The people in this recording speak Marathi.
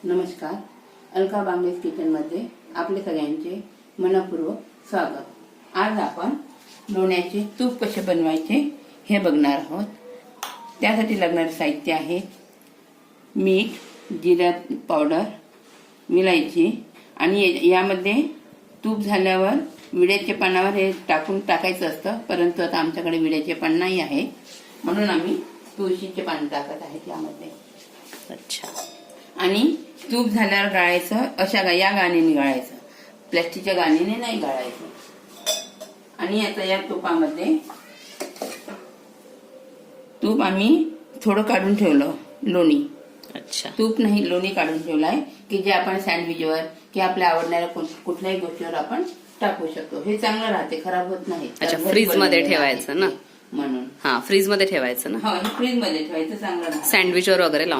नमस्कार. अलका बांगलेज किचनमध्ये आपले सगळ्यांचे मनपूर्वक स्वागत. आज आपण लोण्याचे तूप कसे बनवायचे हे बघणार आहोत. त्यासाठी लागणारे साहित्य आहे मीठ, जिरा पावडर, विलायची आणि यामध्ये तूप झाल्यावर विड्याच्या पानावर हे टाकायचं असतं, परंतु आता आमच्याकडे विड्याचे पान नाही आहे म्हणून आम्ही तुळशीचे पान टाकत आहेत यामध्ये. अच्छा. आणि तूप झाल्यावर गाळायचं, अशा या गाणीने गाळायचं, प्लास्टिकच्या गाणीने नाही गाळायचं. आणि आता या तुपामध्ये तूप आम्ही थोडं काढून ठेवलं, लोणी. अच्छा. तूप नाही, लोणी काढून ठेवलाय की जे आपण सँडविचवर की आपल्या आवडणाऱ्या कुठल्याही गोष्टीवर आपण टाकू शकतो. हे चांगलं राहते, खराब होत नाही. अच्छा, फ्रीज मध्ये ठेवायचं ना म्हणून. हा, फ्रीज मध्ये ठेवायचं ना. हो, फ्रीज मध्ये ठेवायचं, चांगलं राहतं. सँडविचवर वगैरे लावून